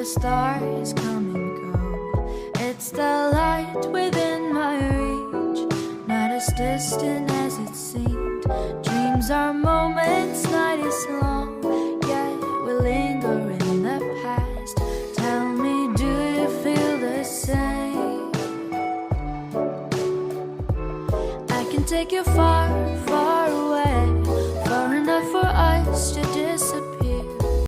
stars come and go. It's the light within my reach, not as distant as it seemed. Dreams are moments, night is long, yet we linger in the past. Tell me, do you feel the same? I can take you far